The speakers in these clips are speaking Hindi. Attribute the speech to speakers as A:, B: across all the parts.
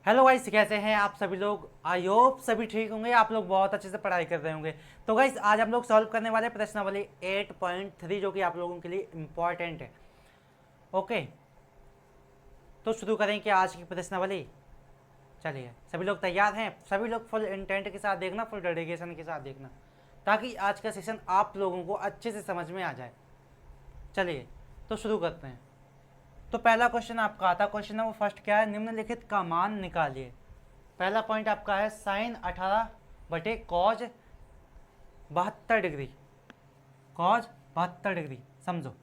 A: हेलो गाइस, कैसे हैं आप सभी लोग। आई होप सभी ठीक होंगे, आप लोग बहुत अच्छे से पढ़ाई कर रहे होंगे। तो गाइस आज हम लोग सॉल्व करने वाले प्रश्नावली 8.3 जो कि आप लोगों के लिए इम्पॉर्टेंट है। ओके, तो शुरू करें कि आज की प्रश्नावली। चलिए, सभी लोग तैयार हैं? सभी लोग फुल इंटेंट के साथ देखना, फुल डेडिकेशन के साथ देखना, ताकि आज का सेशन आप लोगों को अच्छे से समझ में आ जाए। चलिए तो शुरू करते हैं। तो पहला क्वेश्चन आपका आता, क्वेश्चन है वो फर्स्ट क्या है, निम्नलिखित का मान निकालिए। पहला पॉइंट आपका है साइन 18 बटे कॉज 72 डिग्री। कॉज 72 डिग्री समझो।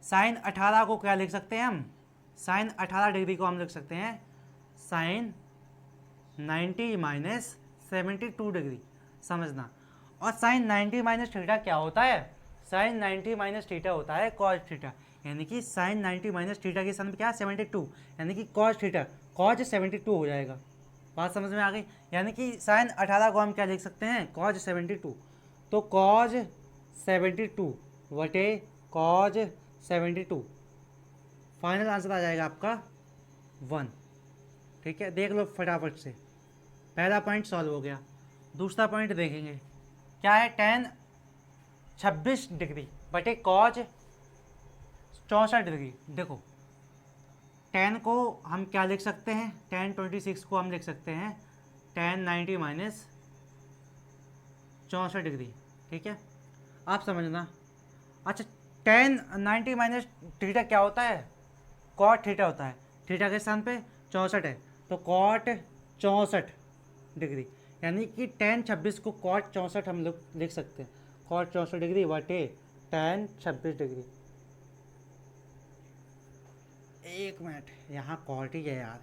A: साइन 18 को क्या लिख सकते हैं हम? साइन 18 डिग्री को हम लिख सकते हैं साइन 90 माइनस 72 डिग्री। समझना। और साइन 90 माइनस थीटा क्या होता है? साइन 90 माइनस थीटा होता है कॉज थीटा। यानी कि साइन 90 माइनस थीटा की सन क्या है? 72। यानी कि कॉज थीटा, कॉज 72 हो जाएगा। बात समझ में आ गई? यानी कि साइन 18 को हम क्या लिख सकते हैं? कॉज 72। तो कॉज 72 बटे कॉज 72, फाइनल आंसर आ जाएगा आपका 1। ठीक है, देख लो फटाफट से। पहला पॉइंट सॉल्व हो गया। दूसरा पॉइंट देखेंगे क्या है। टेन 26 डिग्री बटे कॉज 64 डिग्री। देखो, टेन को हम क्या लिख सकते हैं? टेन 26 को हम लिख सकते हैं टेन 90 माइनस 64 डिग्री। ठीक है, आप समझना। अच्छा, टेन 90 माइनस थीटा क्या होता है? कॉट थीटा होता है। थीटा के स्थान पे 64 है, तो कॉट 64 डिग्री। यानी कि टेन 26 को कॉट 64 हम लोग लिख सकते हैं। कॉट 64 डिग्री बटे टेन 26 डिग्री। एक मिनट, यहाँ कॉट ही है यार,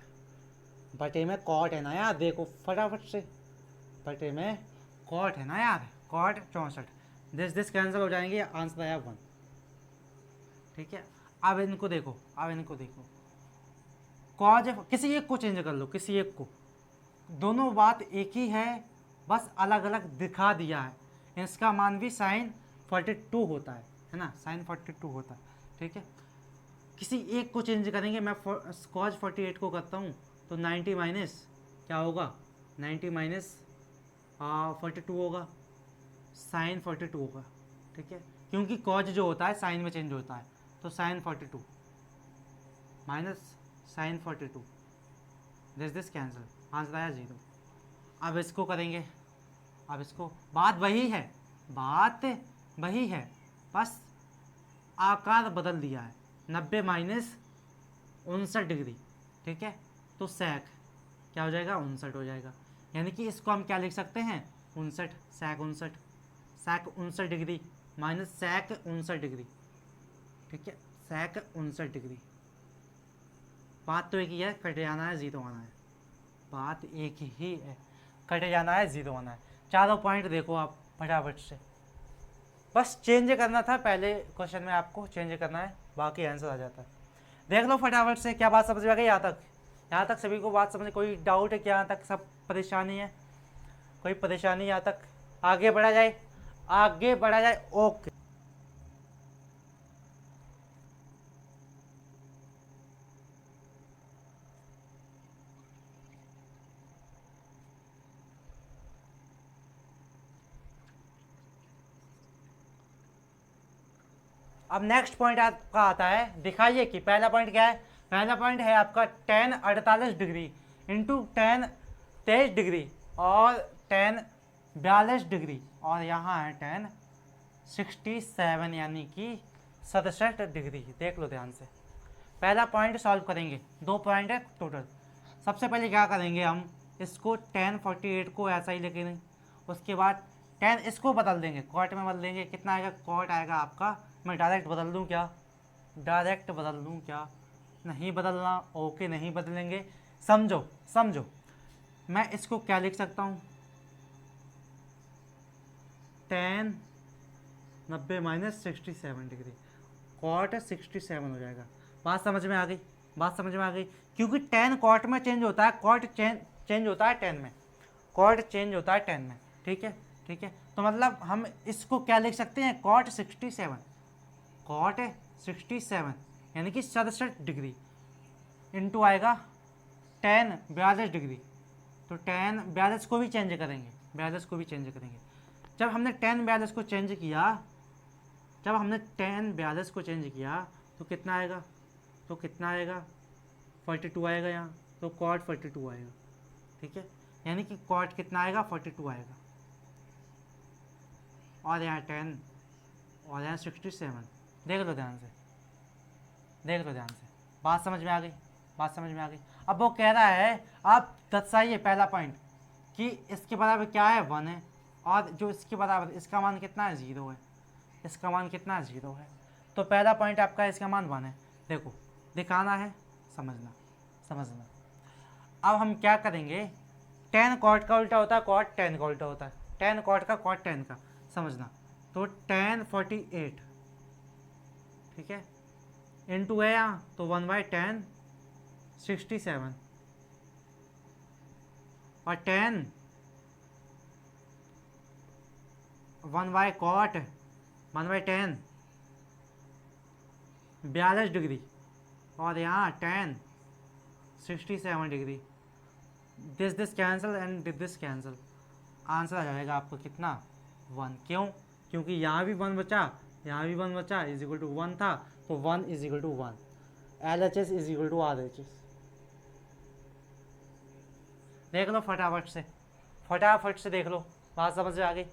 A: बटे में कॉट है ना यार, देखो फटाफट से। बटे में कॉट है ना यार, कॉट 64। दिस कैंसिल हो जाएंगे, आंसर आया 1। ठीक है, अब इनको देखो, अब इनको देखो। कॉज किसी एक को चेंज कर लो, किसी एक को। दोनों बात एक ही है, बस अलग अलग दिखा दिया है। इसका मान भी साइन 42 होता है ना, साइन 42 होता है। ठीक है, किसी एक को चेंज करेंगे। मैं कॉज 48 को करता हूँ, तो 90 माइनस क्या होगा? 90 माइनस 42 होगा, साइन 42 होगा। ठीक है, क्योंकि कॉज जो होता है साइन में चेंज होता है, तो sine 42 minus sine 42, this cancel, answer आया 0। अब इसको करेंगे, अब इसको, बात वही है, बात वही है, बस आकार बदल दिया है। 90 माइनस 59 डिग्री। ठीक है, तो सैक क्या हो जाएगा? 59 हो जाएगा। यानी कि इसको हम क्या लिख सकते हैं? 59, sec 59, sec 59 degree minus sec 59 degree. ठीक है, सैक 59 डिग्री। बात तो एक ही है, कट जाना है, 0 आना है। बात एक ही है, कट जाना है, 0 आना है। चारों पॉइंट देखो आप फटाफट से। बस चेंज करना था, पहले क्वेश्चन में आपको चेंज करना है, बाकी आंसर आ जाता है। देख लो फटाफट से, क्या बात समझ में आ गई यहाँ तक? यहाँ तक सभी को बात समझ, कोई डाउट है क्या? यहाँ तक सब परेशानी है? कोई परेशानी यहाँ तक? आगे बढ़ा जाए, आगे बढ़ा जाए। ओके, अब नेक्स्ट पॉइंट आपका आता है, दिखाइए कि पहला पॉइंट क्या है। पहला पॉइंट है आपका ten 48 degree into ten 23 degree और टेन 42 डिग्री, और यहाँ है टेन 67 यानी कि 67 डिग्री। देख लो ध्यान से, पहला पॉइंट सॉल्व करेंगे। 2 पॉइंट है टोटल। सबसे पहले क्या करेंगे हम, इसको टेन 48 को ऐसा ही लेके नहीं, उसके बाद टेन इसको बदल देंगे, कॉट में बदल देंगे। कितना आएगा? कॉट आएगा आपका, मैं डायरेक्ट बदल दूँ क्या? डायरेक्ट बदल दूँ क्या? नहीं बदलना, ओके नहीं बदलेंगे। समझो समझो, मैं इसको क्या लिख सकता हूँ? टेन 90 माइनस 67 डिग्री, कॉट 67 हो जाएगा। बात समझ में आ गई? बात समझ में आ गई, क्योंकि टेन कॉट में चेंज होता है, कॉट चेंज होता है टेन में, कॉट चेंज होता है टेन में। ठीक है, ठीक है, तो मतलब हम इसको क्या लिख सकते हैं? कॉट 67, कॉट 67 यानी कि 67 डिग्री, इंटू आएगा टेन 42 डिग्री, तो टेन 42 को भी चेंज करेंगे, 42 को भी चेंज करेंगे। जब हमने टेन 42 को चेंज किया, जब हमने टेन 42 को चेंज किया तो कितना आएगा, तो कितना आएगा 42 आएगा यहाँ, तो कॉट 42 आएगा। ठीक है, यानी कि कॉट कितना आएगा 42 आएगा, और यहाँ 10 और यहाँ 67। देख लो ध्यान से, देख लो ध्यान से, बात समझ में आ गई, बात समझ में आ गई। अब वो कह रहा है आप दर्शाइए पहला पॉइंट कि इसके बराबर क्या है 1 है, और जो इसके बराबर इसका मान कितना है 0 है, इसका मान कितना है 0 है। तो पहला पॉइंट आपका इसका मान 1 है। देखो दिखाना है, समझना समझना। अब हम क्या करेंगे, टेन कॉट का उल्टा होता है, कॉट टेन का उल्टा होता है, टेन कॉट का कॉट टेन का, समझना। तो टेन 48, ठीक है, इनटू है यहाँ, तो 1/10 67, और 10 1/cot 1/10 42 डिग्री, और यहाँ 10 67 degree. This cancel and this cancel, answer आ जाएगा आपको कितना 1। क्यों, क्योंकि यहाँ भी 1 बचा, यहाँ भी 1 बचा, इज इक्वल टू 1 था, तो 1 is equal to 1। LHS is equal to RHS। देख लो फटाफट से, फटाफट से देख लो, बात समझ में आ गई,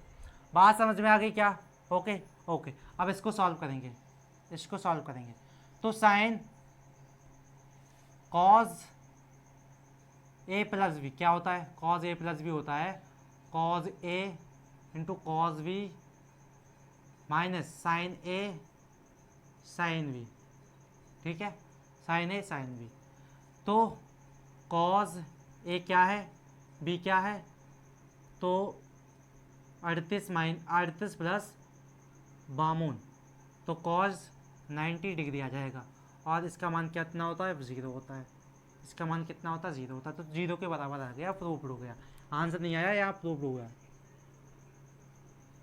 A: बात समझ में आ गई क्या? Okay okay. अब इसको सॉल्व करेंगे, इसको सॉल्व करेंगे। तो sine cos a plus b क्या होता है, कॉज ए प्लस बी होता है cos a into cos b minus sine a sine b. ठीक है, साइन ए साइन बी। तो कॉज ए क्या है, बी क्या है, तो 38 प्लस 52, तो कॉज 90 डिग्री आ जाएगा, और इसका मान कितना होता है 0 होता है, इसका मान कितना होता है 0 होता है। तो 0 के बराबर आ गया, प्रूव्ड हो गया। आंसर नहीं आया, यहाँ प्रूव्ड हुआ है।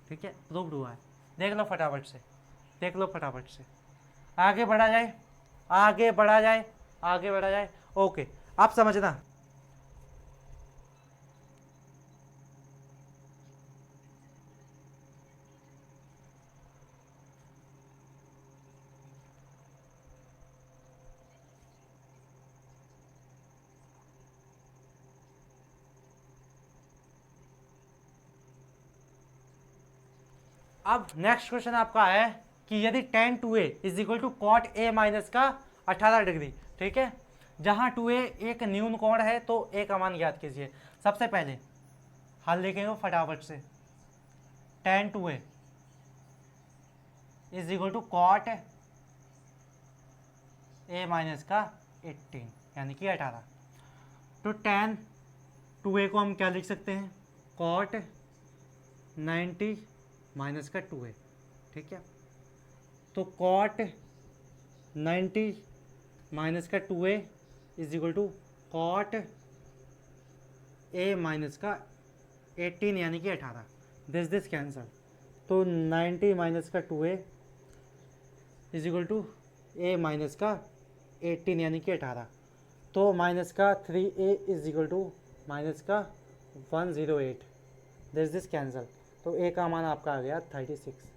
A: ठीक है, प्रूव्ड हुआ है। देख लो फटाफट से, देख लो फटाफट से, आगे बढ़ा जाए, आगे बढ़ा जाए, आगे बढ़ा जाए। ओके, आप समझना। अब नेक्स्ट क्वेश्चन आपका है कि यदि tan 2a is equal to cot A minus का 18 डिग्री। ठीक है, जहां 2a एक न्यून कोण है तो a का मान ज्ञात कीजिए। सबसे पहले हल लिखेंगे फटाफट से। tan 2a is equal to cot A minus का 18 यानी कि 18। तो tan 2a को हम क्या लिख सकते हैं, कॉट 90 माइनस का 2a। ठीक है, तो कॉट 90 माइनस का 2a is equal to cot A minus का 18 यानी कि 18। दिस कैंसल, तो 90 माइनस का 2a is equal to A minus का 18 यानी कि 18। तो माइनस का 3a is equal to minus का 108। दिस कैंसल, तो ए का मान आपका आ गया 36।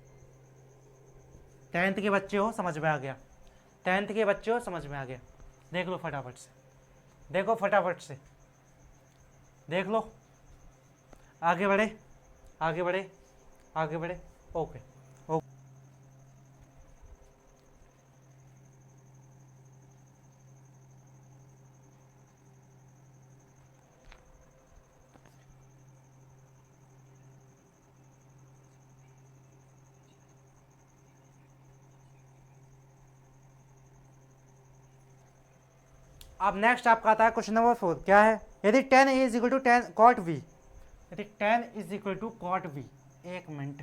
A: 10th के बच्चे हो, समझ में आ गया, 10th के बच्चे हो, समझ में आ गया। देख लो फटाफट से, देखो फटाफट से, देख लो, आगे बढ़े, आगे बढ़े, आगे बढ़े। Okay okay. अब नेक्स्ट आपका आता है क्वेश्चन नंबर 4। क्या है, यदि tan a is equal to tan cot v, यदि tan is equal to cot v, एक मिनट,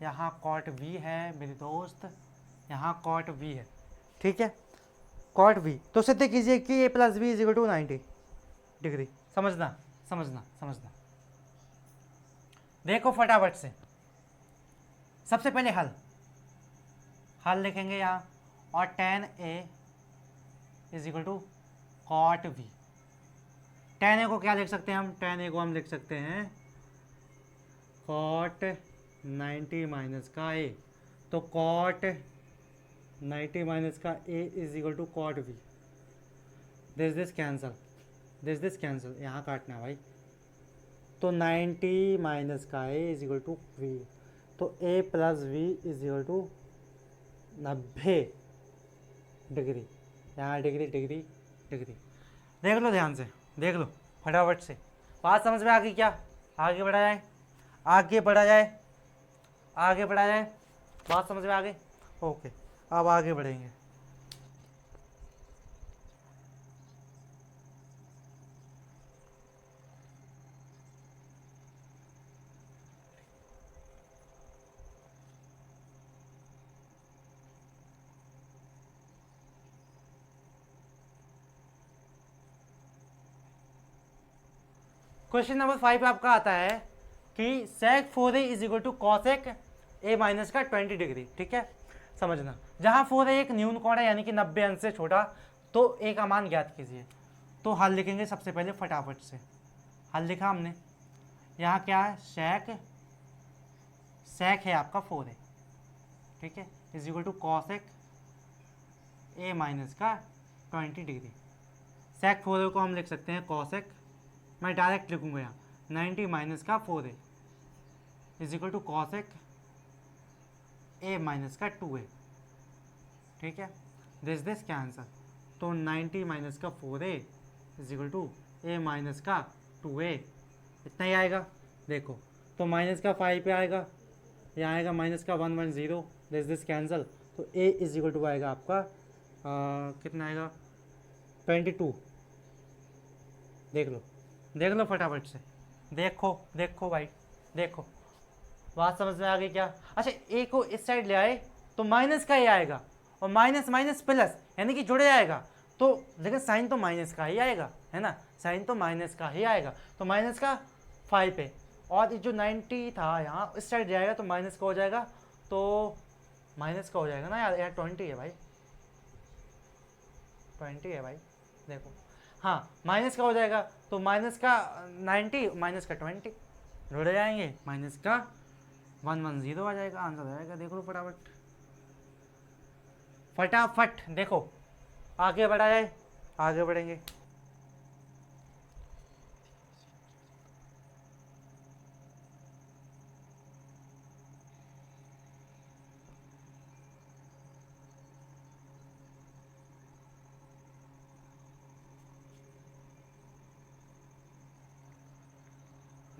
A: यहाँ cot v है मेरे दोस्त, यहाँ cot v है। ठीक है, cot v, तो सिद्ध कीजिए कि a plus B is equal to 90 degree. समझना समझना समझना। देखो फटाफट से, सबसे पहले हल, हल लिखेंगे यहाँ, और tan a is equal to cot V. tan a को क्या लिख सकते हैं हम, tan a को हम लिख सकते हैं cot 90 माइनस का a, तो cot 90 माइनस का a is equal to cot v, this cancel, this cancel, यहाँ काटना है भाई, तो 90 माइनस का a is equal to v, तो a plus V is equal to 90 degree, यहाँ डिग्री डिग्री डिग्री। देख लो ध्यान से, देख लो फटाफट से, बात समझ में आ गई क्या? आगे बढ़ा जाए, आगे बढ़ा जाए, आगे बढ़ा जाए, बात समझ में आ गई? ओके, अब आगे बढ़ेंगे। क्वेश्चन नंबर 5 आपका आता है कि sec 4a is equal to cosec a minus का 20 डिग्री, ठीक है, समझना। जहां 4a एक न्यून कोण है यानी कि 90 अंश से छोटा, तो a का मान ज्ञात कीजिए। तो हल लिखेंगे सबसे पहले फटाफट से, हल लिखा हमने, यहाँ क्या है, sec है आपका 4a, ठीक है, is equal to cosec a minus का 20 डिग्री। sec 4a को हम लिख सकते हैं cosec, मैं डायरेक्ट लिखूंगा यहाँ 90 माइनस का 4a is equal to cosec a minus का 2a, ठीक है, दिस कैंसल, तो 90 माइनस का 4a is equal to a minus का 2a, इतना ही आएगा। देखो तो माइनस का 5 पे आएगा, यहाँ आएगा माइनस का 110, दिस कैंसल, तो a इज इक्वल टू आएगा आपका कितना आएगा 22। देख लो फटाफट से, देखो देखो भाई, देखो बात समझ में आ गई क्या? अच्छा, ए को इस साइड ले आए तो माइनस का ही आएगा, और माइनस माइनस प्लस यानी कि जुड़ जाएगा, तो लेकिन साइन तो माइनस का ही आएगा, है ना, साइन तो माइनस का ही आएगा, तो माइनस का 5 पे, और जो 90 था यहाँ इस साइड जाएगा तो माइनस का हो जाएगा, तो माइनस का हो जाएगा ना यार, 20 है भाई, 20 है भाई, देखो हाँ माइनस का हो जाएगा, तो माइनस का 90 माइनस का 20 जुड़ जाएंगे, माइनस का 110 आ जाएगा, आंसर आ जाएगा। देखो फटाफट फटाफट, देखो आगे बढ़ा जाए, आगे बढ़ेंगे।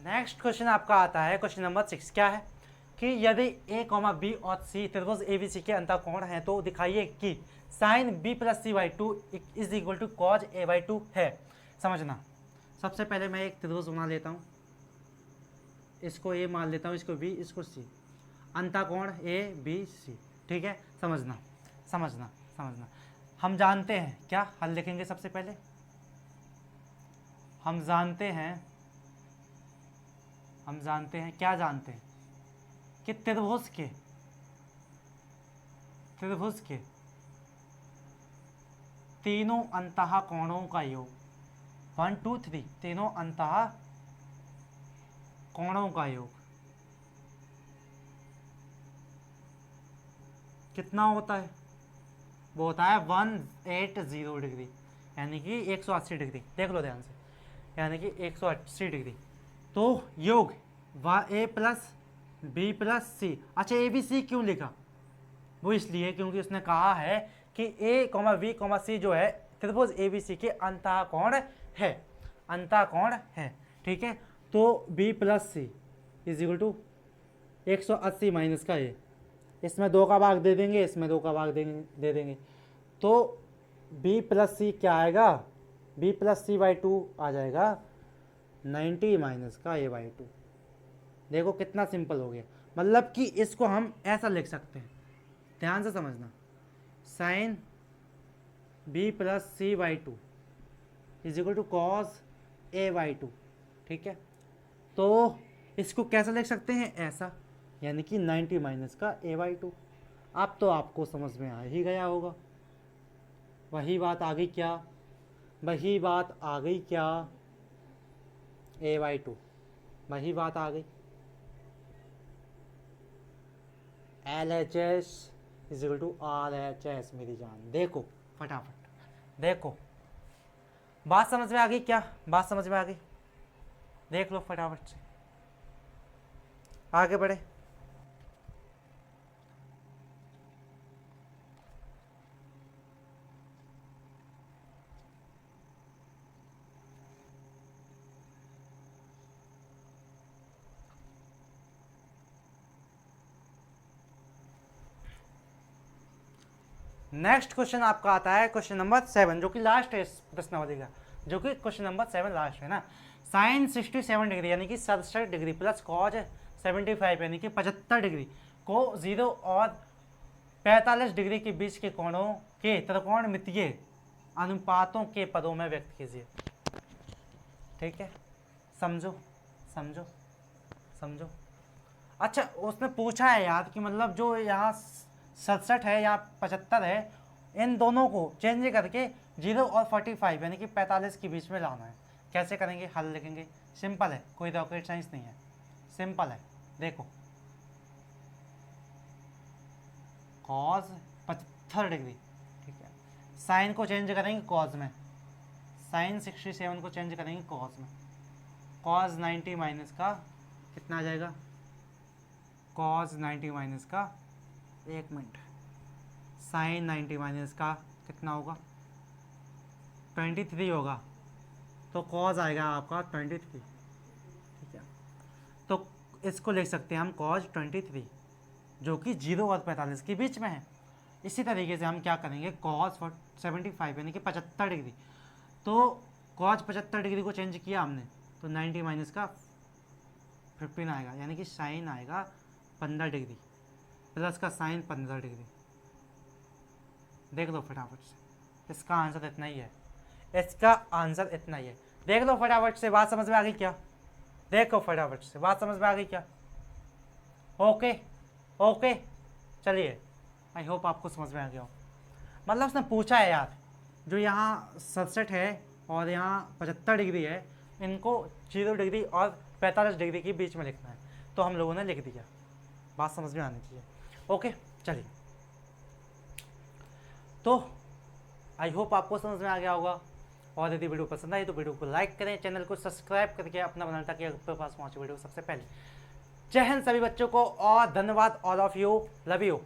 A: नेक्स्ट क्वेश्चन आपका आता है, क्वेश्चन नंबर 6 क्या है कि यदि a, b और c त्रिभुज ABC के अंतःकोण हैं तो दिखाइए कि sine b plus C by 2 is equal to cos a by 2 है। समझना, सबसे पहले मैं एक त्रिभुज बना लेता हूँ, इसको a मान लेता हूँ, इसको b, इसको c, अंतःकोण a b c, ठीक है, समझना समझना समझना। हम जानते हैं क्या, हल लिखेंगे सबसे पहले, हम जानते हैं क्या जानते हैं कि त्रिभुज के तीनों अंतः कोणों का योग 1 2 3, तीनों अंतः कोणों का योग कितना होता है, वो होता है 180 डिग्री, यानी कि 180 डिग्री। देख लो ध्यान से, यानी कि 180 डिग्री, तो योग a प्लस बी प्लस सी। अच्छा, ए बी सी क्यों लिखा, वो इसलिए क्योंकि उसने कहा है कि a, b, c जो है त्रिभुज ABC के अंतःकोण है, अंतःकोण है, ठीक है, तो b plus C is equal to 180 minus का a, इसमें 2 का भाग दे देंगे, इसमें 2 का भाग दे देंगे, तो b प्लस सी क्या आएगा, b प्लस सी बाई 2 आ जाएगा 90 माइनस का a बाई 2। देखो कितना सिंपल हो गया, मतलब कि इसको हम ऐसा लिख सकते हैं, ध्यान से समझना, sine b plus C by 2 is equal to cos a by 2, ठीक है, तो इसको कैसा लिख सकते हैं, ऐसा, यानी कि 90 माइनस का a बाई 2। अब तो आपको समझ में आ ही गया होगा, वही बात आ गई क्या, वही बात आ गई क्या, a/2, वही बात आ गई। LHS इजिकल टू RHS मेरी जान। देखो फटाफट, देखो बात समझ में आ गई क्या? बात समझ में आ गई? देख लो फटाफट से, आगे बढ़े। नेक्स्ट क्वेश्चन आपका आता है क्वेश्चन नंबर 7, जो कि लास्ट है इस प्रश्नावली का, जो कि क्वेश्चन नंबर 7 लास्ट है ना। साइन 67 डिग्री यानी कि 67 डिग्री प्लस कॉज 75 यानी कि 75 डिग्री को 0 और 45 डिग्री के बीच के कोणों के त्रिकोणमितीय अनुपातों के पदों में व्यक्त कीजिए। ठीक है, समझो समझो समझो। अच्छा, उसने पूछा है यार कि मतलब जो यहाँ 67 है या 75 है, इन दोनों को चेंज करके 0 और 45 यानी कि 45 के बीच में लाना है। कैसे करेंगे? हल लिखेंगे, सिंपल है, कोई रॉकेट साइंस नहीं है, सिंपल है। देखो कॉस 75 डिग्री, ठीक है, साइन को चेंज करेंगे कॉस में, साइन 67 को चेंज करेंगे कॉस में, कॉस 90 माइनस का कितना आ जाएगा? कॉस 90 माइनस का, एक मिनट, साइन 90 माइनस का कितना होगा? 23 होगा, तो कॉस आएगा आपका 23। ठीक है, तो इसको लिख सकते हैं हम कॉस 23, जो कि 0 और 45 के बीच में है। इसी तरीके से हम क्या करेंगे, कॉस 75 यानी कि 75 डिग्री, तो कॉस 75 डिग्री को चेंज किया हमने, तो 90 माइनस का 15 आएगा, यानी कि साइन आएगा 15 डिग्री प्लस का साइन 15 डिग्री। देख लो फटाफट से, इसका आंसर इतना ही है, इसका आंसर इतना ही है। देख लो फटाफट से, बात समझ में आ गई क्या? देखो फटाफट से, बात समझ में आ गई क्या? ओके ओके, चलिए, आई होप आपको समझ में आ गया हो। मतलब उसने पूछा है यार, जो यहाँ 67 है और यहाँ 75 डिग्री है, इनको 0 डिग्री और 45 डिग्री के बीच में लिखना है, तो हम लोगों ने लिख दिया। बात समझ में आनी चाहिए। ओके, चलिए, तो आई होप आपको समझ में आ गया होगा, और यदि वीडियो पसंद आई तो वीडियो को लाइक करें, चैनल को सब्सक्राइब करके अपना बनाना, ताकि आपके पास पहुंचे वीडियो सबसे पहले। जय हिंद सभी बच्चों को, और धन्यवाद, all of you, love you.